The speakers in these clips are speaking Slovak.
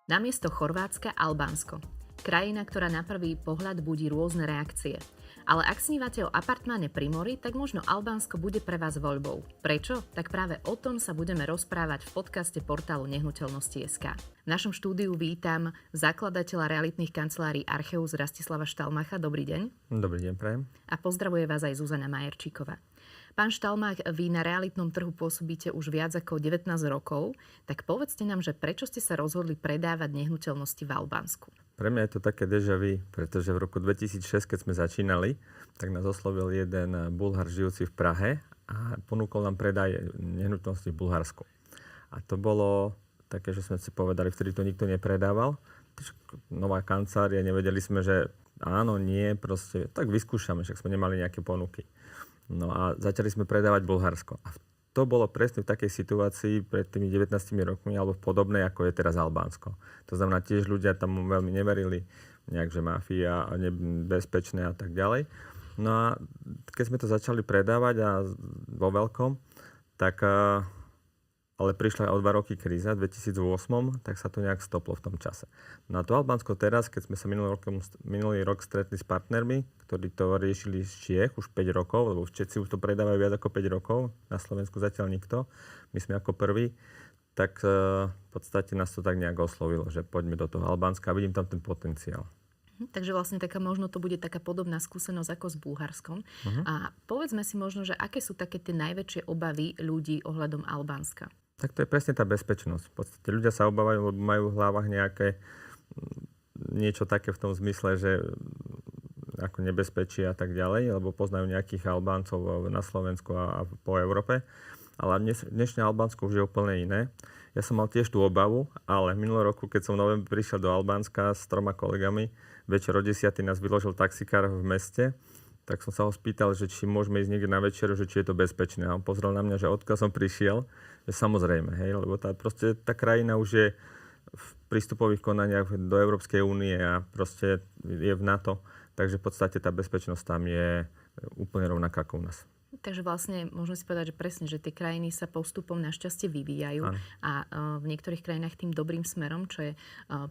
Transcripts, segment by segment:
Namiesto Chorvátska Albánsko. Krajina, ktorá na prvý pohľad budí rôzne reakcie. Ale ak snívate o apartmáne pri mori, tak možno Albánsko bude pre vás voľbou. Prečo? Tak práve o tom sa budeme rozprávať v podcaste portálu Nehnuteľnosti.sk. V našom štúdiu vítam zakladateľa realitných kancelárií Archeus Rastislava Štalmacha. Dobrý deň. Dobrý deň, prajem. A pozdravuje vás aj Zuzana Majerčíková. Pán Štalmach, vy na realitnom trhu pôsobíte už viac ako 19 rokov, tak povedzte nám, že prečo ste sa rozhodli predávať nehnuteľnosti v Albánsku? Pre mňa je to také déjà vu, pretože v roku 2006, keď sme začínali, tak nás oslovil jeden Bulhár žijúci v Prahe a ponúkol nám predaj nehnuteľnosti v Bulharsku. A to bolo také, že sme si povedali, vtedy to nikto nepredával. Nová kancelária, nevedeli sme, že áno, nie, proste tak vyskúšame, však sme nemali nejaké ponuky. No a začali sme predávať Bulharsko. A to bolo presne v takej situácii pred tými 19 rokmi, alebo podobnej, ako je teraz Albánsko. To znamená, tiež ľudia tam veľmi neverili, nejak, že mafia a nebezpečné a tak ďalej. No a keď sme to začali predávať a vo veľkom, tak ale prišla o 2 roky kríza v 2008, tak sa to nejak stoplo v tom čase. No a to Albánsko teraz, keď sme sa minulý rok stretli s partnermi, ktorí to riešili z Čiech už 5 rokov, lebo Česi už to predávajú viac ako 5 rokov, na Slovensku zatiaľ nikto, my sme ako prví, tak v podstate nás to tak nejak oslovilo, že poďme do toho Albánska a vidím tam ten potenciál. Takže vlastne možno to bude taká podobná skúsenosť ako s Bulharskom. A povedzme si možno, že aké sú také tie najväčšie obavy ľudí ohľadom Albánska? Tak to je presne tá bezpečnosť. V podstate ľudia sa obávajú, lebo majú v hlavách nejaké niečo také v tom zmysle, že ako nebezpečí a tak ďalej, lebo poznajú nejakých Albáncov na Slovensku a po Európe. Ale dnešné Albánsko už je úplne iné. Ja som mal tiež tú obavu, ale minulý roku, keď som v novembri prišiel do Albánska s 3 kolegami, večer o 10 nás vyložil taxikár v meste, tak som sa ho spýtal, že či môžeme ísť niekde na večeru, že či je to bezpečné. A on pozrel na mňa, že odkiaľ som prišiel, že samozrejme, hej, lebo tá krajina už je v prístupových konaniach do Európskej únie a proste je v NATO, takže v podstate tá bezpečnosť tam je úplne rovnaká ako u nás. Takže vlastne môžeme si povedať, že presne, že tie krajiny sa postupom našťastie vyvíjajú a v niektorých krajinách tým dobrým smerom, čo je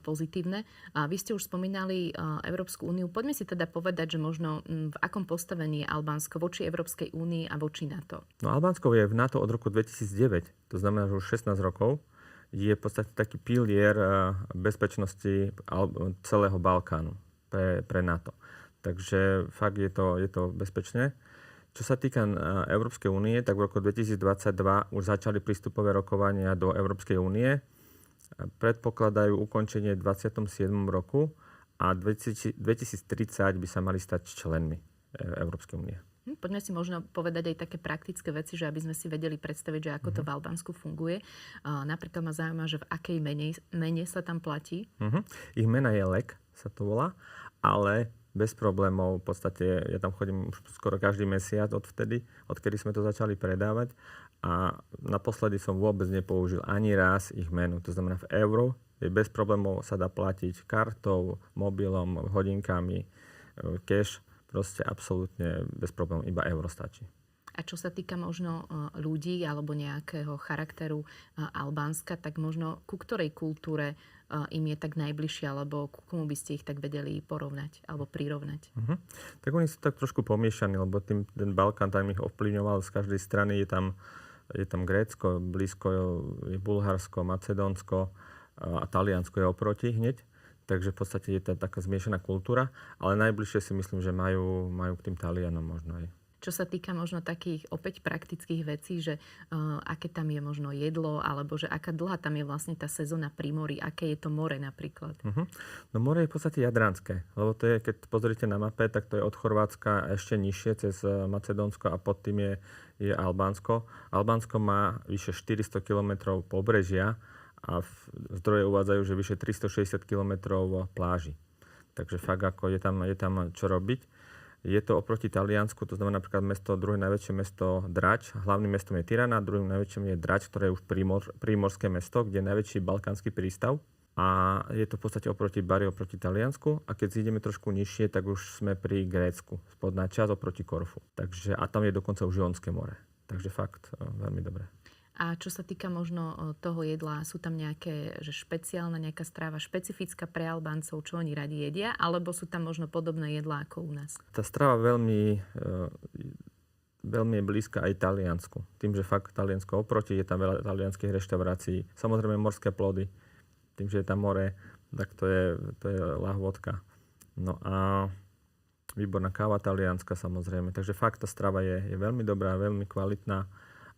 pozitívne. A vy ste už spomínali Európsku úniu. Poďme si teda povedať, že možno v akom postavení je Albánsko voči Európskej únii a voči NATO. No Albánsko je v NATO od roku 2009, to znamená, že už 16 rokov. Je v podstate taký pilier bezpečnosti celého Balkánu pre NATO. Takže fakt je to bezpečné. Čo sa týka Európskej únie, tak v roku 2022 už začali prístupové rokovania do Európskej únie. Predpokladajú ukončenie v 27. roku a 2030 by sa mali stať členmi Európskej únie. Poďme si možno povedať aj také praktické veci, že aby sme si vedeli predstaviť, že ako to v Albánsku funguje. Napríklad ma zaujíma, že v akej mene sa tam platí? Ich mena je LEK, sa to volá, ale bez problémov, v podstate ja tam chodím už skoro každý mesiac odkedy sme to začali predávať a naposledy som vôbec nepoužil ani raz ich menu. To znamená v euro, bez problémov sa dá platiť kartou, mobilom, hodinkami, cash, proste absolútne bez problémov, iba euro stačí. A čo sa týka možno ľudí alebo nejakého charakteru Albánska, tak možno ku ktorej kultúre im je tak najbližšie, alebo ku komu by ste ich tak vedeli porovnať alebo prirovnať? Tak oni sú tak trošku pomiešaní, lebo ten Balkán tam ich ovplyvňoval z každej strany. Je tam Grécko, blízko je Bulharsko, Macedónsko a Taliansko je oproti hneď. Takže v podstate je to taká zmiešaná kultúra, ale najbližšie si myslím, že majú k tým Talianom možno aj. Čo sa týka možno takých opäť praktických vecí, že aké tam je možno jedlo, alebo že aká dlhá tam je vlastne tá sezóna pri mori, aké je to more napríklad? No more je v podstate jadranské, lebo to je, keď pozrite na mape, tak to je od Chorvátska ešte nižšie cez Macedónsko a pod tým je Albánsko. Albánsko má vyše 400 km pobrežia a zdroje uvádzajú, že vyše 360 km pláži. Takže fakt ako je tam čo robiť. Je to oproti Taliansku, to znamená napríklad druhé najväčšie mesto Drač. Hlavným mestom je Tirana, druhým najväčším je Drač, ktoré je už prímorské mesto, kde je najväčší balkánsky prístav. A je to v podstate oproti Taliansku. A keď ideme trošku nižšie, tak už sme pri Grécku, spodná časť oproti Korfu. Takže, a tam je dokonca už Jónske more. Takže fakt veľmi dobré. A čo sa týka možno toho jedla, sú tam nejaká nejaká stráva špecifická pre Albáncov, čo oni radi jedia, alebo sú tam možno podobné jedlá ako u nás? Tá strava veľmi je blízka aj Taliansku. Tým, že fakt Taliansko oproti, je tam veľa talianských reštaurácií. Samozrejme morské plody. Tým, že je tam more, tak to je lahôdka. No a výborná káva talianska samozrejme. Takže fakt tá strava je veľmi dobrá, veľmi kvalitná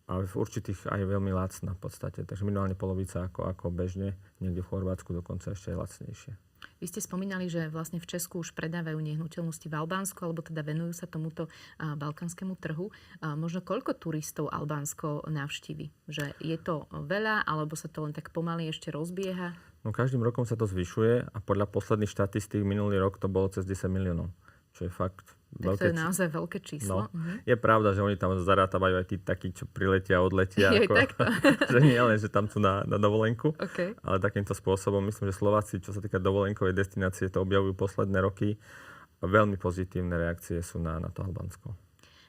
a v určitých aj veľmi lacná v podstate. Takže minimálne polovica ako bežne. Niekde v Chorvátsku dokonca ešte aj lacnejšie. Vy ste spomínali, že vlastne v Česku už predávajú nehnuteľnosti v Albánsku, alebo teda venujú sa tomuto balkánskému trhu. Možno koľko turistov Albánsko navštívi? Že je to veľa, alebo sa to len tak pomaly ešte rozbieha? No každým rokom sa to zvyšuje a podľa posledných štatistík minulý rok to bolo cez 10 miliónov. Čo je fakt tak to je naozaj veľké číslo. No, je pravda, že oni tam zarátavajú aj tí takí, čo priletia a odletia. Že nie len, že tam sú na dovolenku, ale takýmto spôsobom. Myslím, že Slováci, čo sa týka dovolenkovej destinácie, to objavujú posledné roky. Veľmi pozitívne reakcie sú na to Albánsko.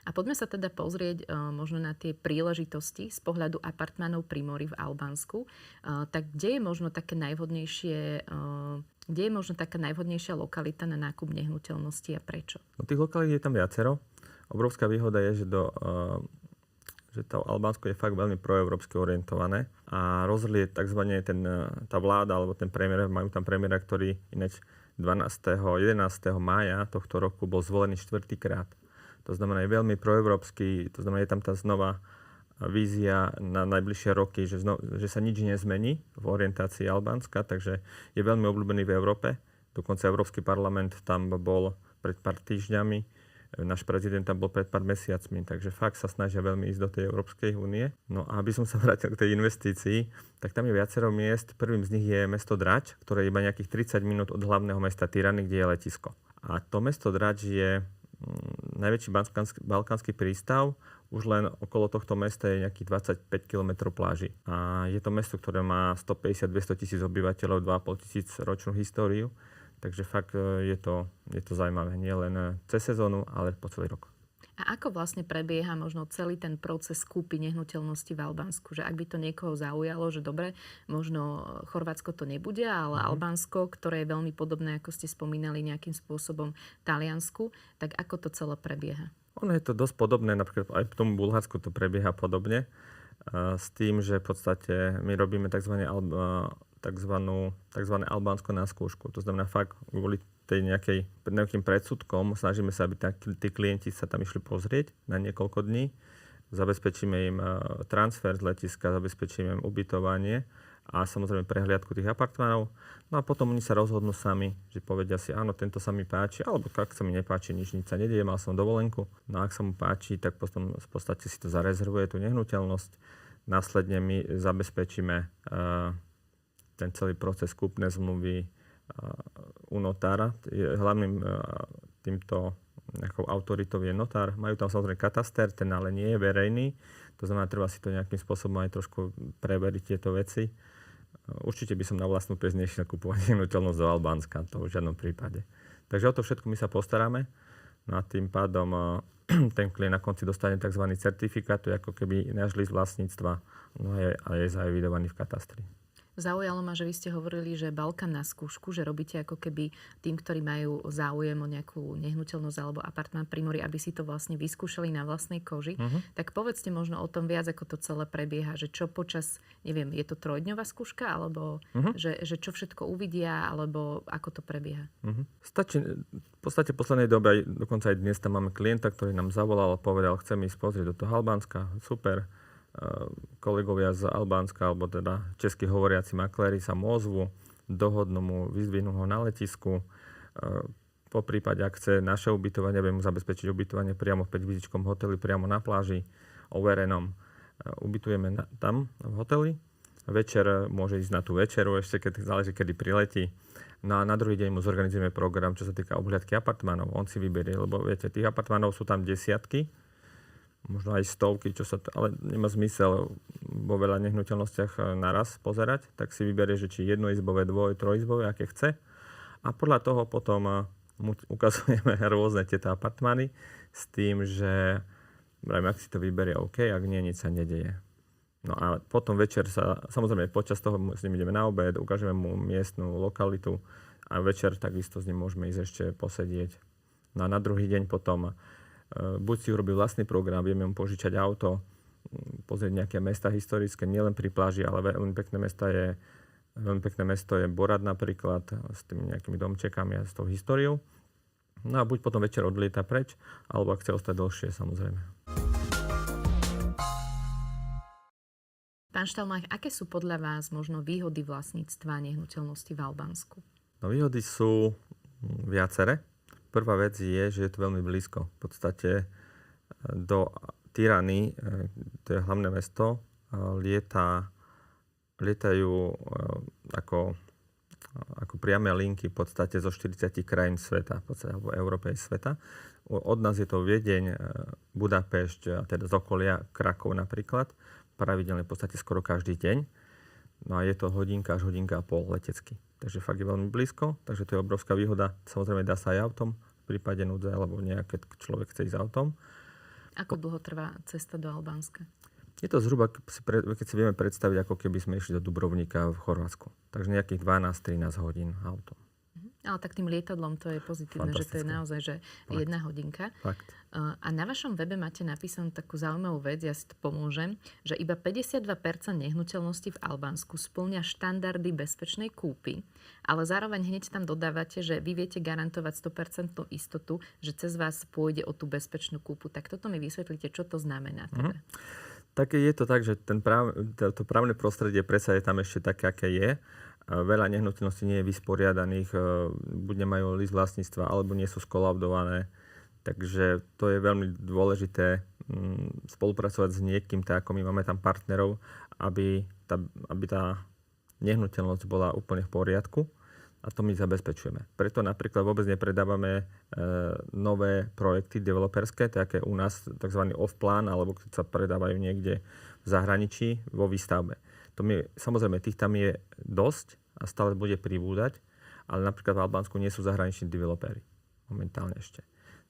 A poďme sa teda pozrieť možno na tie príležitosti z pohľadu apartmánov pri mori v Albánsku. Tak kde je možno také najvhodnejšie... Kde je možno taká najvhodnejšia lokalita na nákup nehnuteľnosti a prečo? No, tých lokalít je tam viacero. Obrovská výhoda je, že to Albánsko je fakt veľmi proeurópsky orientované a rozhodli tzv. Tá vláda alebo ten premiér, majú tam premiéra, ktorý ináč 11. mája tohto roku bol zvolený štvrtýkrát. To znamená, je veľmi proeurópsky, to znamená, je tam tá znova vízia na najbližšie roky, že sa nič nezmení v orientácii Albánska, takže je veľmi obľúbený v Európe. Dokonca Európsky parlament tam bol pred pár týždňami, náš prezident tam bol pred pár mesiacmi, takže fakt sa snažia veľmi ísť do tej Európskej únie. No a aby som sa vrátil k tej investícii, tak tam je viacero miest. Prvým z nich je mesto Drač, ktoré je iba nejakých 30 minút od hlavného mesta Tirany, kde je letisko. A to mesto Drač je najväčší balkánsky prístav. Už len okolo tohto mesta je nejakých 25 km pláži. A je to mesto, ktoré má 150-200 tisíc obyvateľov, 2,5 tisíc ročnú históriu. Takže fakt je to zaujímavé. Nie len cez sezónu, ale po celý rok. A ako vlastne prebieha možno celý ten proces kúpy nehnuteľnosti v Albánsku? Že ak by to niekoho zaujalo, že dobre, možno Chorvátsko to nebude, ale Albánsko, ktoré je veľmi podobné, ako ste spomínali, nejakým spôsobom Taliansku, tak ako to celé prebieha? Ono je to dosť podobné, napríklad aj v tom Bulharsku to prebieha podobne, s tým, že v podstate my robíme tzv. Albánsko na skúšku. To znamená fakt kvôli nejakým predsudkom snažíme sa, aby tí klienti sa tam išli pozrieť na niekoľko dní. Zabezpečíme im transfer z letiska, zabezpečíme im ubytovanie a samozrejme prehliadku tých apartmánov. No a potom oni sa rozhodnú sami, že povedia si, áno, tento sa mi páči, alebo ak sa mi nepáči, nič sa nedieje, mal som dovolenku. No a ak sa mu páči, tak potom v podstate si to zarezervuje, tú nehnuteľnosť. Následne my zabezpečíme ten celý proces kúpnej zmluvy u notára. Hlavným týmto nejakou autoritou je notár. Majú tam samozrejme kataster, ten ale nie je verejný. To znamená, treba si to nejakým spôsobom aj trošku preveriť tieto veci. Určite by som na vlastnú pes nešiel kupovať nehnuteľnosť do Albánska, to v žiadnom prípade. Takže o to všetko my sa postaráme. No a tým pádom ten klient na konci dostane tzv. Certifikát, to je ako keby náš list vlastníctva, no a je zaevidovaný v katastri. Zaujalo ma, že vy ste hovorili, že Balkán na skúšku, že robíte ako keby tým, ktorí majú záujem o nejakú nehnuteľnosť alebo apartmán pri mori, aby si to vlastne vyskúšali na vlastnej koži. Tak povedzte možno o tom viac, ako to celé prebieha, že čo počas, neviem, je to trojdňová skúška, alebo že čo všetko uvidia, alebo ako to prebieha. Stačí, v podstate v poslednej dobe, dokonca aj dnes tam máme klienta, ktorý nám zavolal a povedal, chcem ísť pozrieť do toho Albánska, super. Kolegovia z Albánska, alebo teda českí hovoriaci makléri sa mu ozvu, dohodnú mu, vyzdvihnú ho na letisku. Po prípade, ak chce naše ubytovanie, budeme mu zabezpečiť ubytovanie priamo v 5-hviezdičkovom hoteli, priamo na pláži, overenom. Ubytujeme tam v hoteli. Večer môže ísť na tú večeru, ešte keď záleží, kedy priletí. No a na druhý deň mu zorganizujeme program, čo sa týka obhliadky apartmánov. On si vyberie, lebo viete, tých apartmánov sú tam desiatky, možno aj stovky, ale nemá zmysel vo veľa nehnuteľnostiach naraz pozerať, tak si vyberie, že či jednoizbové, trojizbové, aké chce. A podľa toho potom mu ukazujeme rôzne tieto apartmány s tým, že ak si to vyberie OK, ak nie, nič sa nedeje. No a potom večer samozrejme počas toho s ním ideme na obed, ukážeme mu miestnu lokalitu a večer takisto s ním môžeme ísť ešte posedieť. No a na druhý deň potom buď si urobí vlastný program, vieme mu požičať auto, pozrieť nejaké mesta historické, nielen pri pláži, ale veľmi pekné mesto je Borad napríklad, s tými nejakými domčekami a s tou históriou. No a buď potom večer odlieta preč, alebo ak chce ostať dlhšie, samozrejme. Pán Štalmach, aké sú podľa vás možno výhody vlastníctva nehnuteľnosti v Albánsku? No výhody sú viaceré. Prvá vec je, že je to veľmi blízko. V podstate do Tirany, to je hlavné mesto, lietajú ako priame linky v podstate zo 40 krajín sveta, v podstate, alebo Európy sveta. Od nás je to Viedeň, Budapešť, teda z okolia Krakov napríklad, pravidelne v podstate skoro každý deň. No a je to hodinka až hodinka a pol letecky. Takže fakt je veľmi blízko, takže to je obrovská výhoda. Samozrejme dá sa aj autom, v prípade núdze, alebo nejaké človek chce ísť autom. Ako dlho trvá cesta do Albánska? Je to zhruba, keď si vieme predstaviť, ako keby sme išli do Dubrovnika v Chorvátsku. Takže nejakých 12-13 hodín autom. Ale tak tým lietadlom to je pozitívne, že to je naozaj že 1 hodinka. Fakt. A na vašom webe máte napísanú takú zaujímavú vec, ja si to pomôžem, že iba 52% nehnuteľností v Albánsku spĺňa štandardy bezpečnej kúpy, ale zároveň hneď tam dodávate, že vy viete garantovať 100% istotu, že cez vás pôjde o tú bezpečnú kúpu. Tak toto mi vysvetlíte, čo to znamená teda. Tak je to tak, že to právne prostredie predsa je tam ešte také, aké je. Veľa nehnuteľností nie je vysporiadaných, buď nemajú list vlastníctva, alebo nie sú skolaudované. Takže to je veľmi dôležité spolupracovať s niekým, tak ako my máme tam partnerov, aby tá nehnuteľnosť bola úplne v poriadku. A to my zabezpečujeme. Preto napríklad vôbec nepredávame nové projekty developerské, také u nás tzv. Off-plán, alebo keď sa predávajú niekde v zahraničí vo výstavbe. Samozrejme, tých tam je dosť a stále bude pribúdať, ale napríklad v Albánsku nie sú zahraniční developeri. Momentálne ešte.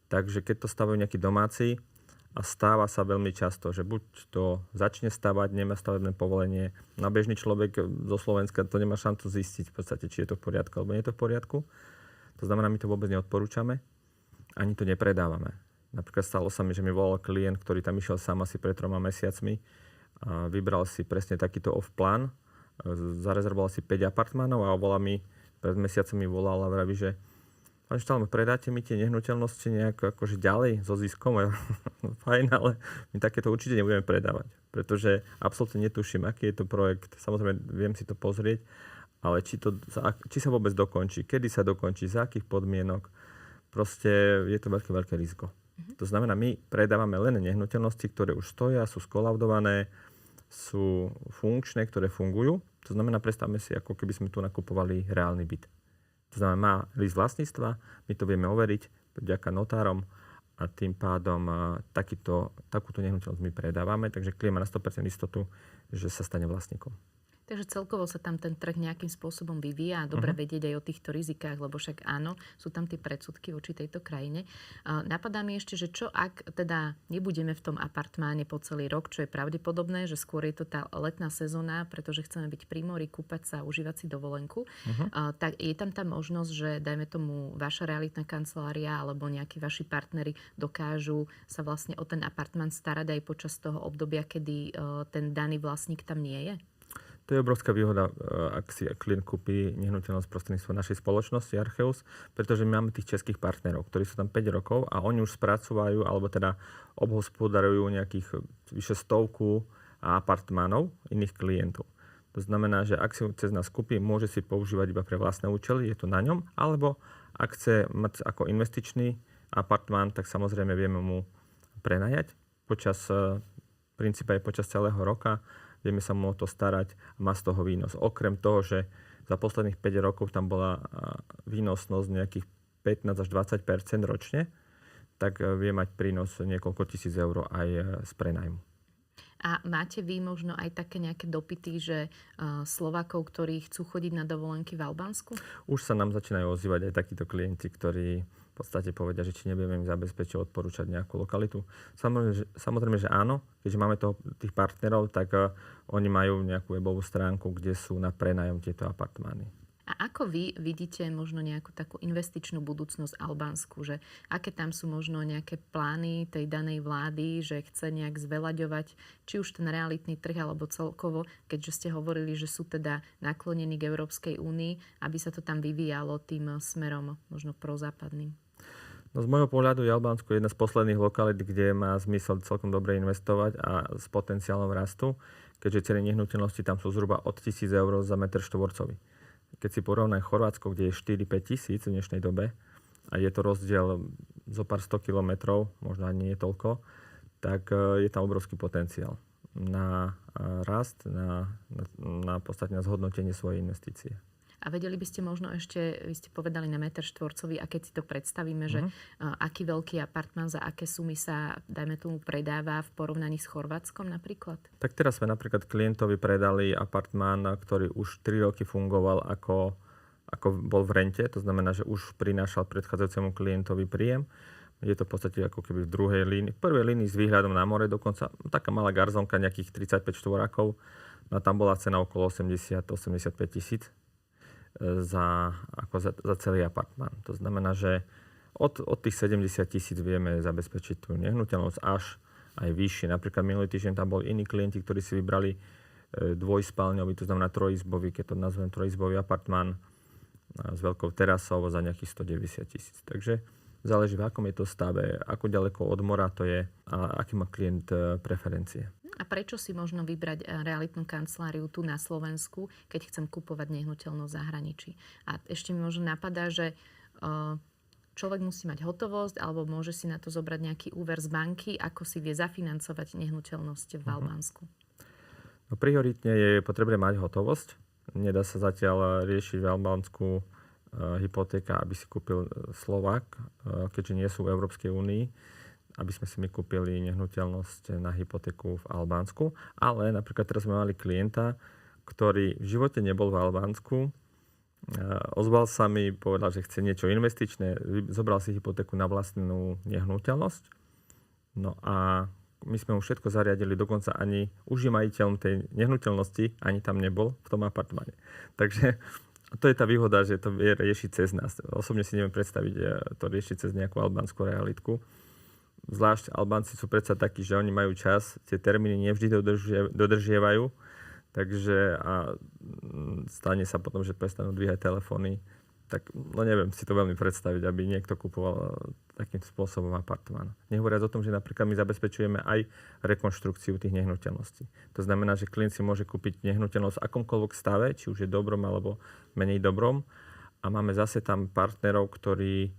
Takže keď to stavajú nejakí domáci, a stáva sa veľmi často, že buď to začne stavať, nemá stavebné povolenie. Na bežný človek zo Slovenska to nemá šancu zistiť v podstate, či je to v poriadku alebo nie je to v poriadku. To znamená, my to vôbec neodporúčame, ani to nepredávame. Napríklad stalo sa mi, že mi volal klient, ktorý tam išiel sám asi pred 3 mesiacmi a vybral si presne takýto off-plán, zarezervoval si 5 apartmánov a pred mesiacom mi volal a vraví, že pán Štalmach, predáte mi tie nehnuteľnosti nejak akože ďalej so ziskom? Fajn, ale my takéto určite nebudeme predávať, pretože absolútne netuším, aký je to projekt. Samozrejme, viem si to pozrieť, ale či sa vôbec dokončí, kedy sa dokončí, za akých podmienok. Proste je to veľké riziko. To znamená, my predávame len nehnuteľnosti, ktoré už stoja, sú skolaudované, sú funkčné, ktoré fungujú. To znamená, predstavme si, ako keby sme tu nakupovali reálny byt. To znamená, má list vlastníctva, my to vieme overiť vďaka notárom a tým pádom takúto nehnuteľnosť my predávame, takže klient má na 100% istotu, že sa stane vlastníkom. Takže celkovo sa tam ten trh nejakým spôsobom vyvíja a dobre vedieť aj o týchto rizikách, lebo však áno, sú tam tie predsudky voči tejto krajine. Napadá mi ešte, že čo ak teda nebudeme v tom apartmáne po celý rok, čo je pravdepodobné, že skôr je to tá letná sezóna, pretože chceme byť pri mori, kúpať sa a užívať si dovolenku, tak je tam tá možnosť, že dajme tomu vaša realitná kancelária alebo nejakí vaši partneri dokážu sa vlastne o ten apartmán starať aj počas toho obdobia, kedy ten daný vlastník tam nie je? To je obrovská výhoda, ak si klient kúpi nehnuteľnosť prostredníctvom našej spoločnosti Archeus, pretože my máme tých českých partnerov, ktorí sú tam 5 rokov a oni už spracovajú, alebo teda obhospodarujú nejakých vyše 100 apartmánov iných klientov. To znamená, že ak si cez nás kúpi, môže si používať iba pre vlastné účely, je to na ňom, alebo ak chce mať ako investičný apartmán, tak samozrejme vieme mu prenajať v princípe aj počas celého roka. Vieme sa mu o to starať a má z toho výnos. Okrem toho, že za posledných 5 rokov tam bola výnosnosť nejakých 15 až 20% ročne, tak vie mať prínos niekoľko tisíc eur aj z prenajmu. A máte vy možno aj také nejaké dopyty, že Slovákov, ktorí chcú chodiť na dovolenky v Albánsku? Už sa nám začínajú ozývať aj takíto klienti, ktorí v podstate povedia, že či nebudeme im zabezpečiť odporúčať nejakú lokalitu. Samozrejme, že áno, keďže máme tých partnerov, tak oni majú nejakú webovú stránku, kde sú na prenájom tieto apartmány. A ako vy vidíte možno nejakú takú investičnú budúcnosť Albánsku, že aké tam sú možno nejaké plány tej danej vlády, že chce nejak zveľaďovať či už ten realitný trh alebo celkovo, keďže ste hovorili, že sú teda naklonení k Európskej únii, aby sa to tam vyvíjalo tým smerom možno prozápadným? No z môjho pohľadu je Albánsko jedna z posledných lokalít, kde má zmysel celkom dobre investovať a s potenciálom rastu, keďže ceny nehnuteľnosti tam sú zhruba od 1,000 eur za meter štvorcový. Keď si porovnáme Chorvátsko, kde je 4-5 tisíc v dnešnej dobe a je to rozdiel zo pár 100 kilometrov, možno ani nie toľko, tak je tam obrovský potenciál na rast, na podstate na zhodnotenie svojej investície. A vedeli by ste možno ešte, vy ste povedali na meter štvorcový, a keď si to predstavíme, že aký veľký apartmán za aké sumy sa, dajme tomu, predáva v porovnaní s Chorvátskom napríklad? Tak teraz sme napríklad klientovi predali apartmán, ktorý už 3 roky fungoval ako bol v rente, to znamená, že už prinášal predchádzajúcemu klientovi príjem. Je to v podstate ako keby v druhej línii, v prvej línii s výhľadom na more, dokonca taká malá garzonka, nejakých 35 štvorákov. No tam bola cena okolo 80-85 tisíc za celý apartmán. To znamená, že od tých 70 tisíc vieme zabezpečiť tú nehnuteľnosť až aj vyššie. Napríklad minulý týždeň tam boli iní klienti, ktorí si vybrali dvojspálňový, to znamená trojizbový, keď to nazvem trojizbový apartmán s veľkou terasou za nejakých 190 tisíc. Takže záleží, v akom je to stave, ako ďaleko od mora to je a aký má klient preferencie. A prečo si možno vybrať realitnú kanceláriu tu na Slovensku, keď chcem kupovať nehnuteľnosť v zahraničí? A ešte mi možno napadá, že človek musí mať hotovosť alebo môže si na to zobrať nejaký úver z banky, ako si vie zafinancovať nehnuteľnosť v Albánsku. No, prioritne je potrebné mať hotovosť. Nedá sa zatiaľ riešiť v Albánsku hypotéka, aby si kúpil Slovák, keďže nie sú v Európskej únii, aby sme si my kúpili nehnuteľnosť na hypotéku v Albánsku. Ale napríklad teraz sme mali klienta, ktorý v živote nebol v Albánsku, ozval sa mi, povedal, že chce niečo investičné, zobral si hypotéku na vlastnú nehnuteľnosť. No a my sme mu všetko zariadili, dokonca ani už je majiteľom tej nehnuteľnosti, ani tam nebol v tom apartmáne. Takže to je tá výhoda, že to vie riešiť cez nás. Osobne si neviem predstaviť to riešiť cez nejakú albánsku realitku. Zvlášť Albánci sú predsa takí, že oni majú čas, tie termíny nevždy dodržiavajú, takže a stane sa potom, že prestanú dvíhať telefóny. Tak no neviem si to veľmi predstaviť, aby niekto kupoval takým spôsobom apartmán. Nehovoriac o tom, že napríklad my zabezpečujeme aj rekonštrukciu tých nehnuteľností. To znamená, že klient si môže kúpiť nehnuteľnosť v akomkoľvek stave, či už je dobrom alebo menej dobrom. A máme zase tam partnerov, ktorí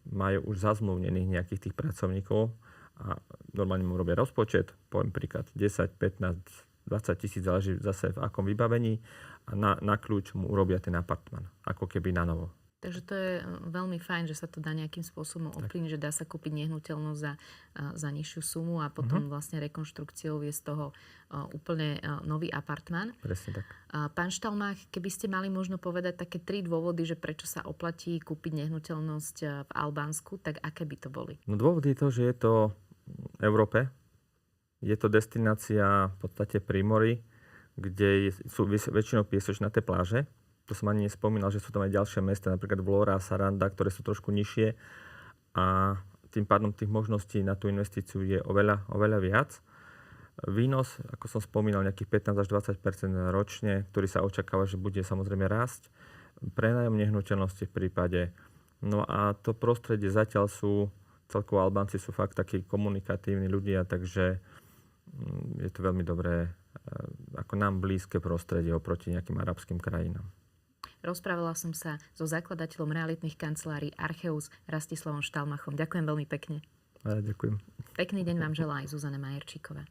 majú už zazmluvnených nejakých tých pracovníkov a normálne mu robia rozpočet, poviem príklad 10, 15, 20 tisíc, záleží zase v akom vybavení a na kľúč mu urobia ten apartmán, ako keby na novo. Takže to je veľmi fajn, že sa to dá nejakým spôsobom ovplyvniť, že dá sa kúpiť nehnuteľnosť za nižšiu sumu a potom vlastne rekonštrukciou je z toho úplne nový apartmán. Presne tak. Pán Štalmach, keby ste mali možno povedať také 3 dôvody, že prečo sa oplatí kúpiť nehnuteľnosť v Albánsku, tak aké by to boli? No dôvod je to, že je to v Európe. Je to destinácia v podstate pri mori, kde sú väčšinou piesočnaté pláže. To som ani nespomínal, že sú tam aj ďalšie mesta, napríklad Vlora, Saranda, ktoré sú trošku nižšie a tým pádom tých možností na tú investíciu je oveľa viac. Výnos, ako som spomínal, nejakých 15 až 20% ročne, ktorý sa očakáva, že bude samozrejme rásť. Prenájom nehnuteľnosti v prípade. No a to prostredie zatiaľ celkovo Albánci sú fakt takí komunikatívni ľudia, takže je to veľmi dobré, ako nám blízke prostredie oproti nejakým arabským krajinám. Rozprávala som sa so zakladateľom realitných kancelárií Archeus Rastislavom Štalmachom. Ďakujem veľmi pekne. Ďakujem. Pekný deň vám želá aj Zuzana Majerčíková.